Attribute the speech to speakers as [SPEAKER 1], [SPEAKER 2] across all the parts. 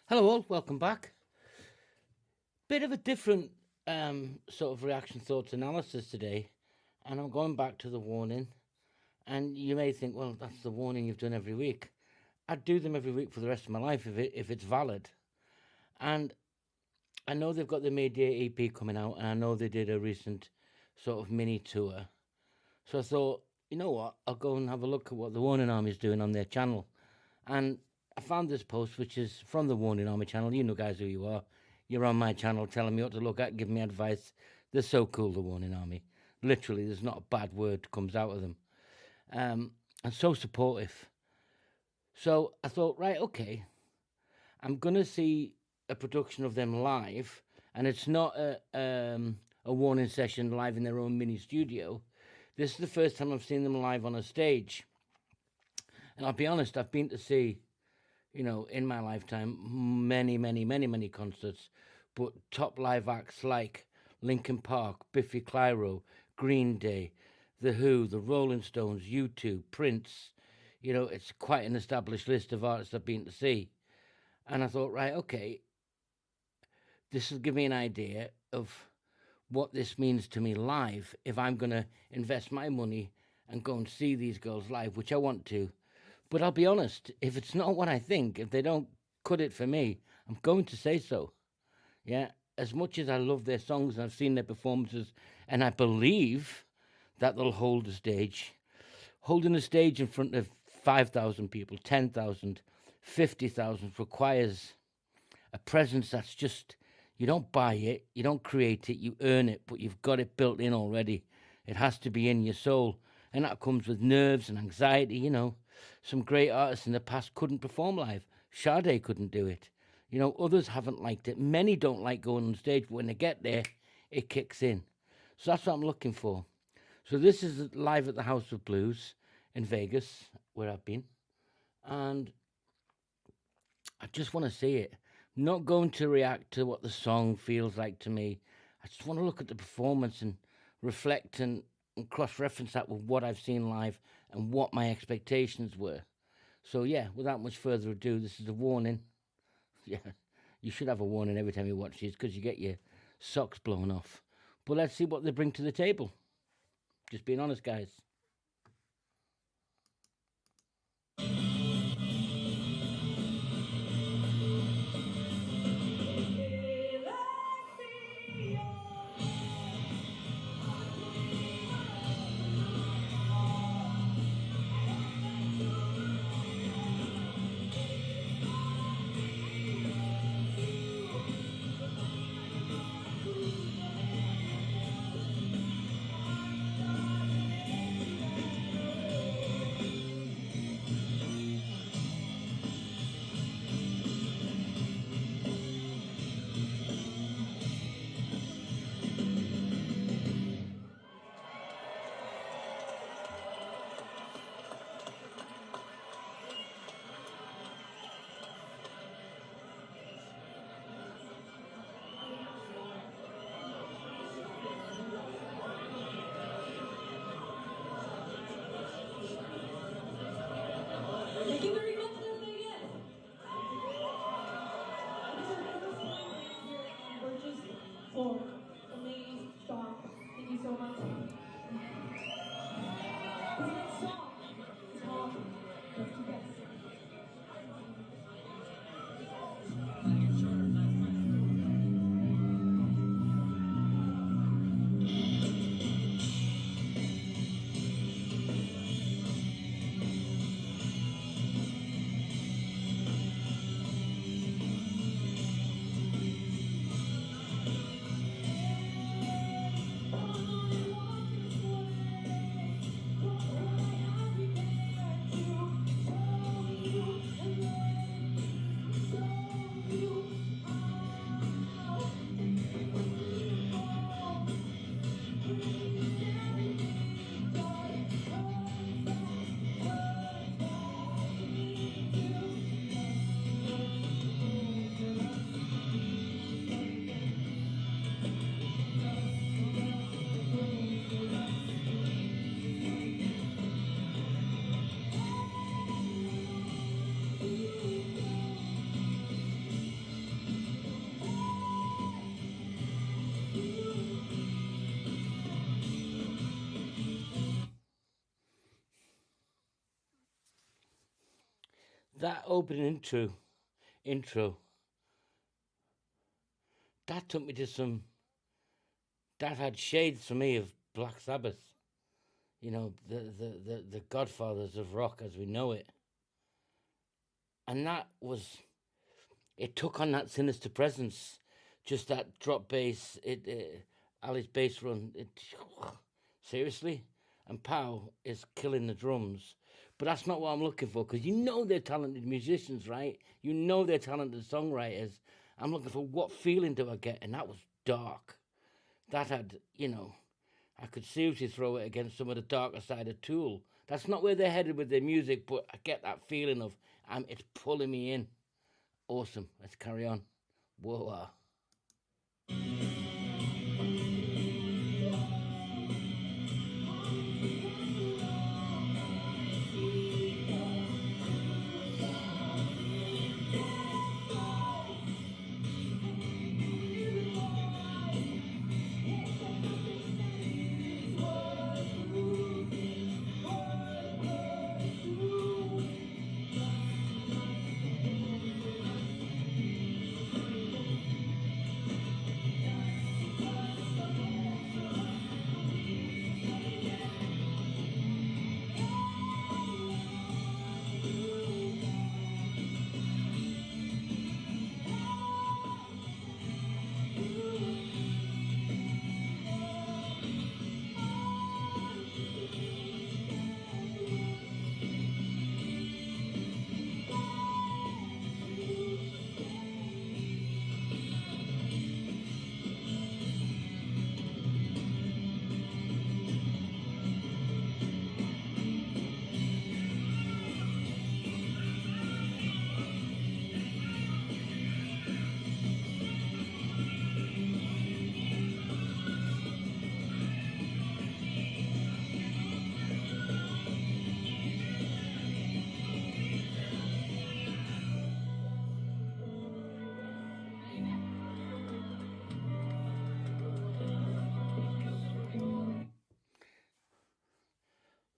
[SPEAKER 1] Hello, all. Welcome back. Bit of a different sort of reaction, thoughts, analysis today, and I'm going back to the warning. And you may think, well, that's the warning you've done every week. I'd do them every week for the rest of my life if it's valid. And I know they've got the Mayday EP coming out, and I know they did a recent sort of mini tour. So I thought, you know what? I'll go and have a look at what the Warning Army is doing on their channel. And I found this post, which is from the Warning Army channel. You know, guys, who you are. You're on my channel telling me what to look at, giving me advice. They're so cool, the Warning Army. Literally, there's not a bad word comes out of them. And so supportive. So I thought, right, okay, I'm going to see a production of them live. And it's not a warning session live in their own mini studio. This is the first time I've seen them live on a stage. And I'll be honest, I've been to see, in my lifetime, many concerts, but top live acts like Linkin Park, Biffy Clyro, Green Day, The Who, The Rolling Stones, U2, Prince. It's quite an established list of artists I've been to see. And I thought, right, okay, this will give me an idea of what this means to me live if I'm going to invest my money and go and see these girls live, which I want to. But I'll be honest, if it's not what I think, if they don't cut it for me, I'm going to say so. Yeah, as much as I love their songs and I've seen their performances, and I believe that they'll hold a stage, holding a stage in front of 5,000 people, 10,000, 50,000 requires a presence that's just, you don't buy it, you don't create it, you earn it, but you've got it built in already. It has to be in your soul. And that comes with nerves and anxiety. Some great artists in the past couldn't perform live. Sade couldn't do it. Others haven't liked it. Many don't like going on stage, but when they get there, it kicks in. So that's what I'm looking for. So this is live at the House of Blues in Vegas, where I've been. And I just want to see it. I'm not going to react to what the song feels like to me. I just want to look at the performance and reflect and cross-reference that with what I've seen live and what my expectations were. So yeah, without much further ado, this is a warning. Yeah, you should have a warning every time you watch these because you get your socks blown off. But let's see what they bring to the table. Just being honest, guys. that opening intro, that took me to some. That had shades for me of Black Sabbath. You know, the godfathers of rock as we know it. And that was, it took on that sinister presence, just that drop bass, Ali's bass run, seriously, and Pow is killing the drums. But that's not what I'm looking for, because you know they're talented musicians, right? You know they're talented songwriters. I'm looking for what feeling do I get, and that was dark. That had, you know, I could seriously throw it against some of the darker side of Tool. That's not where they're headed with their music, but I get that feeling of it's pulling me in. Awesome. Let's carry on. Whoa.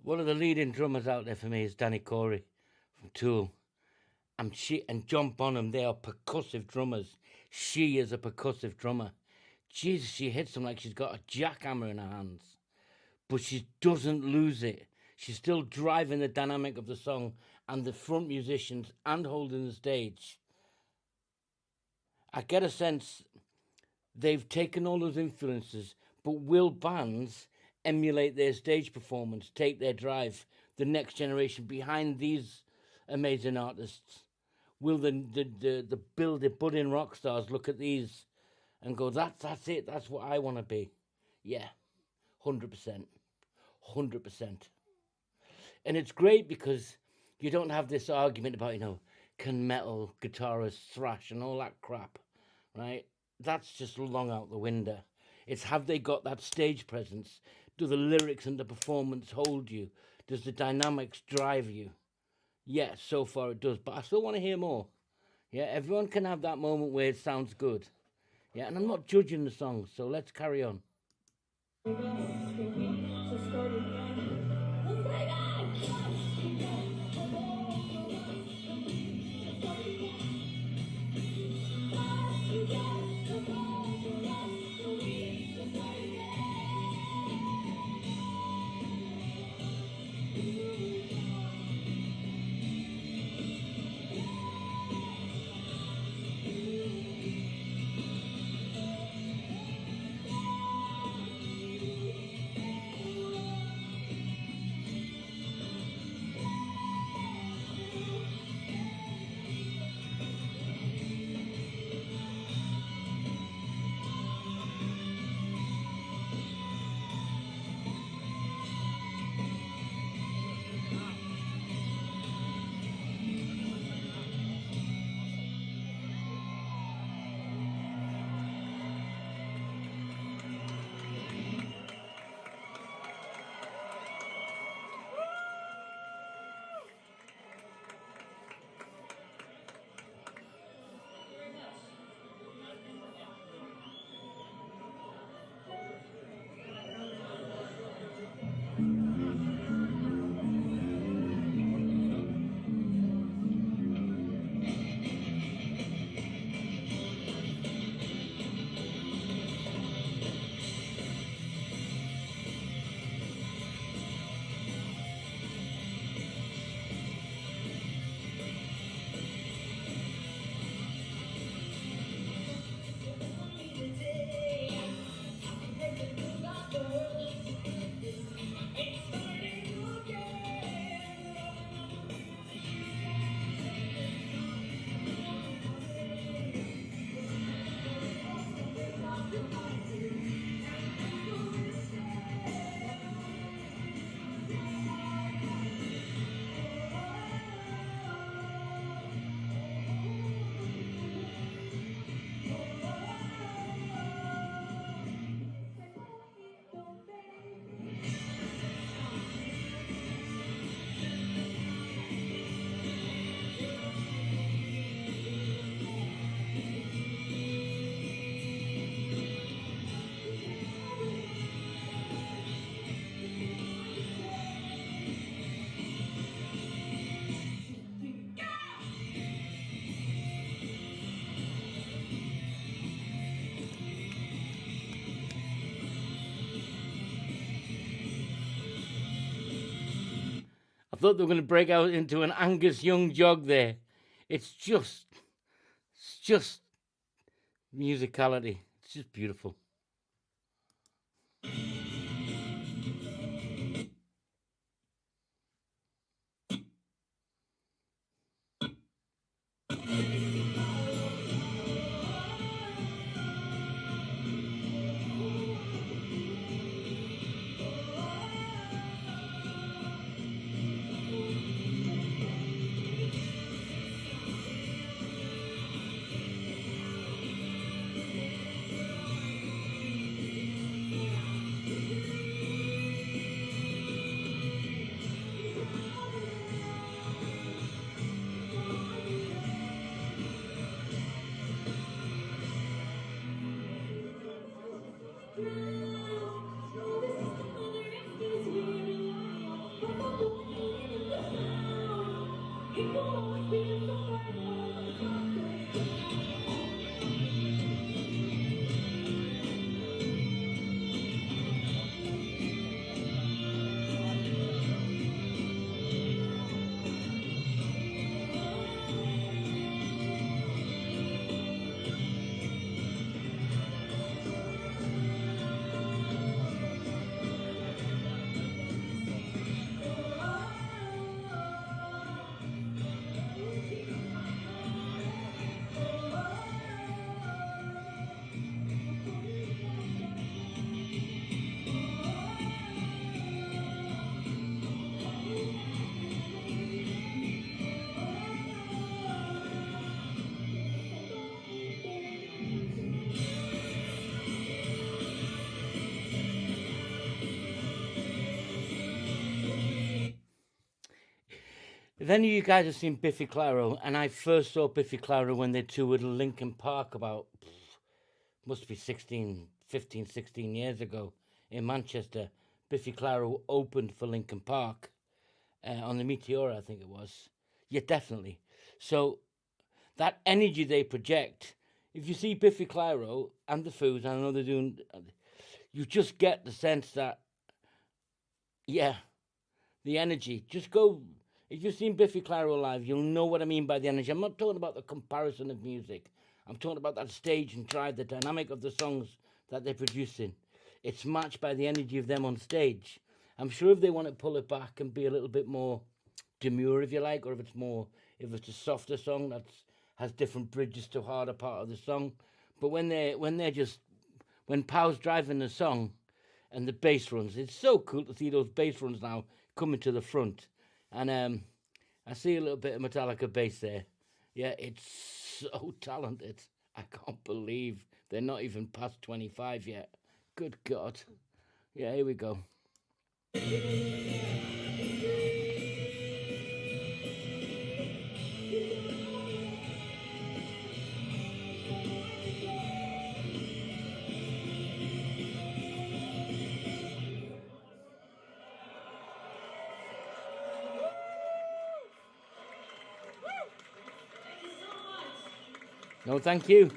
[SPEAKER 1] One of the leading drummers out there for me is Danny Corey from Tool. And John Bonham, they are percussive drummers. She is a percussive drummer. Jesus, she hits them like she's got a jackhammer in her hands. But she doesn't lose it. She's still driving the dynamic of the song and the front musicians and holding the stage. I get a sense they've taken all those influences, but will bands emulate their stage performance, take their drive, the next generation behind these amazing artists? Will the budding rock stars look at these and go, that's it, that's what I want to be? Yeah, 100%. 100%. And it's great because you don't have this argument about, you know, can metal guitarists thrash and all that crap, right? That's just long out the window. It's have they got that stage presence? Do the lyrics and the performance hold you? Does the dynamics drive you? Yeah, so far it does, but I still want to hear more. Yeah, everyone can have that moment where it sounds good. Yeah, and I'm not judging the songs, so let's carry on. thought they were going to break out into an Angus Young jog there. It's just musicality. It's just beautiful. If any of you guys have seen Biffy Clyro, and I first saw Biffy Clyro when they toured Linkin Park about, must be 16 years ago in Manchester. Biffy Clyro opened for Linkin Park on the Meteora, I think it was. Yeah, definitely. So that energy they project, if you see Biffy Clyro and the Foos, I know they're doing, you just get the sense that, yeah, the energy. Just go. If you've seen Biffy Clyro live, you'll know what I mean by the energy. I'm not talking about the comparison of music. I'm talking about that stage and drive, the dynamic of the songs that they're producing. It's matched by the energy of them on stage. I'm sure if they want to pull it back and be a little bit more demure, if you like, or if it's a softer song that has different bridges to harder part of the song. But when Pow's driving the song and the bass runs, it's so cool to see those bass runs now coming to the front. And I see a little bit of Metallica bass there. Yeah, it's so talented. I can't believe they're not even past 25 yet. Good God. Yeah, here we go. No, thank you.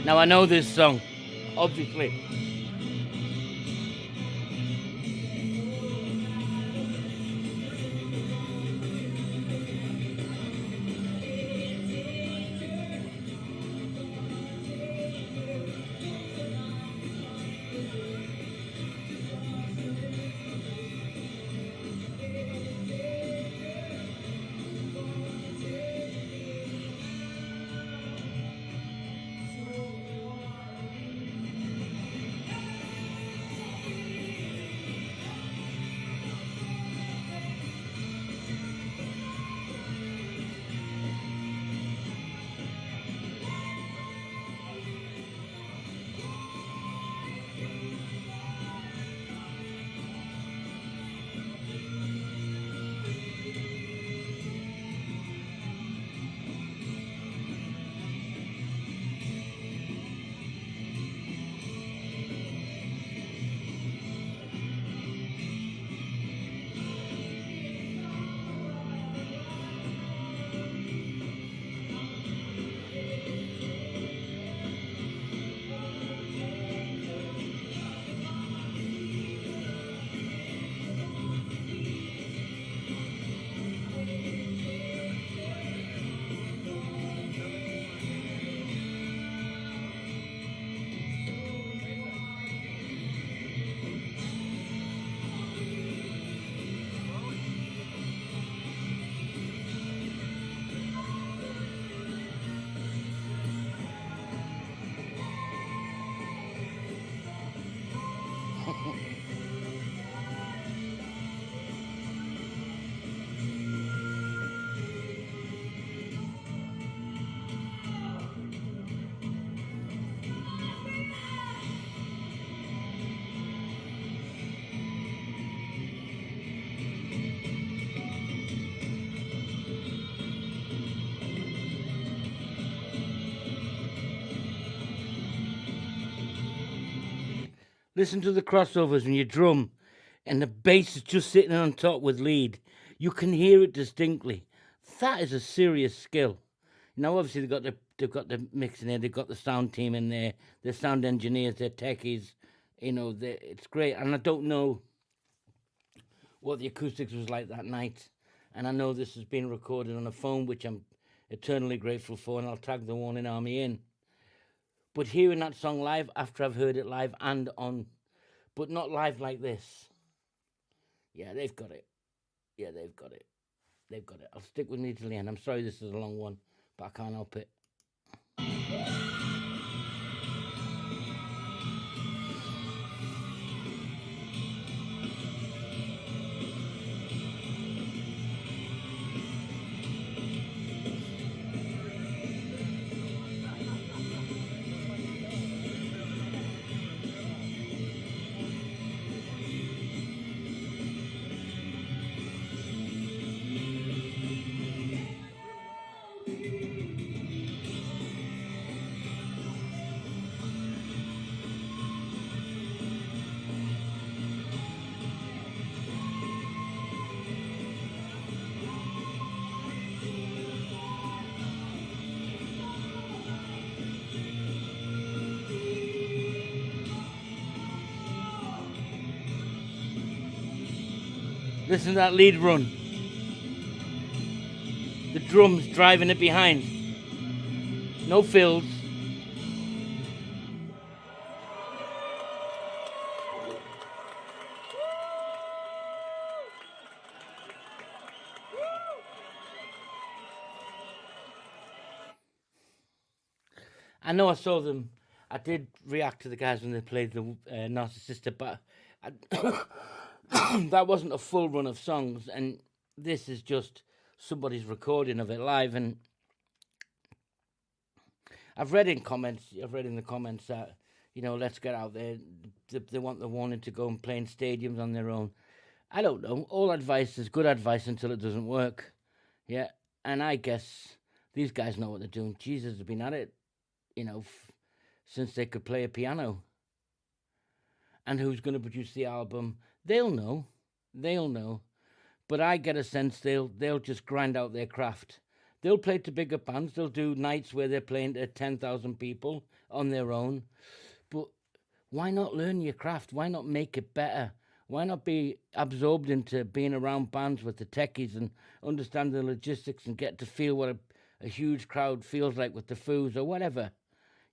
[SPEAKER 1] Now I know this song, obviously. Listen to the crossovers when you drum and the bass is just sitting on top with lead. You can hear it distinctly. That is a serious skill. Now, obviously, they've got the mixing there, they've got the sound team in there, the sound engineers, they're techies. It's great. And I don't know what the acoustics was like that night. And I know this has been recorded on a phone, which I'm eternally grateful for, and I'll tag the Warning Army in. But hearing that song live after I've heard it live and on, but not live like this. Yeah, they've got it. Yeah, they've got it. They've got it. I'll stick with me till the end. I'm sorry this is a long one, but I can't help it. Listen to that lead run. The drums driving it behind. No fills. I know I saw them. I did react to the guys when they played the Narcissista, but that wasn't a full run of songs, and this is just somebody's recording of it live. And I've read in the comments that let's get out there. They want the Warning to go and play in stadiums on their own. I don't know. All advice is good advice until it doesn't work. Yeah, and I guess these guys know what they're doing. Jesus has been at it, since they could play a piano. And who's going to produce the album? They'll know. But I get a sense they'll just grind out their craft. They'll play to bigger bands. They'll do nights where they're playing to 10,000 people on their own. But why not learn your craft? Why not make it better? Why not be absorbed into being around bands with the techies and understand the logistics and get to feel what a huge crowd feels like with the foos or whatever?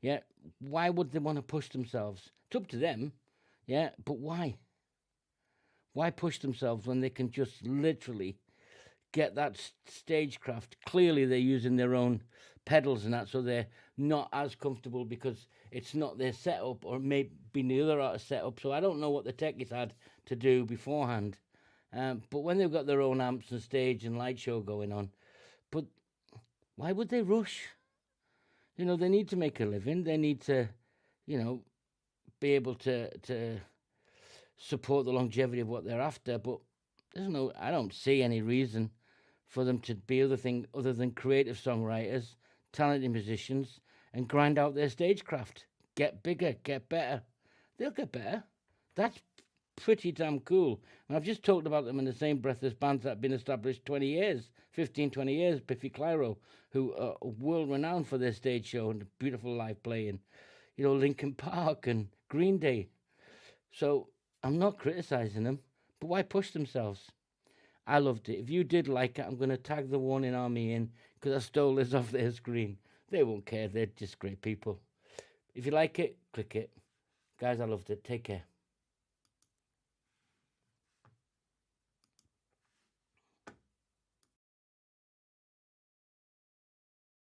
[SPEAKER 1] Yeah, why would they want to push themselves? It's up to them, yeah, but why? Why push themselves when they can just literally get that stagecraft? Clearly, they're using their own pedals and that, so they're not as comfortable because it's not their setup, or maybe the other artist's setup. So I don't know what the techies had to do beforehand. But when they've got their own amps and stage and light show going on, but why would they rush? They need to make a living. They need to, be able to support the longevity of what they're after. But I don't see any reason for them to be other than creative songwriters, talented musicians, and grind out their stagecraft. Get bigger, get better. They'll get better. That's pretty damn cool. And I've just talked about them in the same breath as bands that have been established 20 years, 15, 20 years. Biffy Clyro, who are world renowned for their stage show and beautiful live playing. Linkin Park and Green Day. So I'm not criticizing them, but why push themselves? I loved it. If you did like it, I'm going to tag the Warning Army in because I stole this off their screen. They won't care. They're just great people. If you like it, click it. Guys, I loved it. Take care.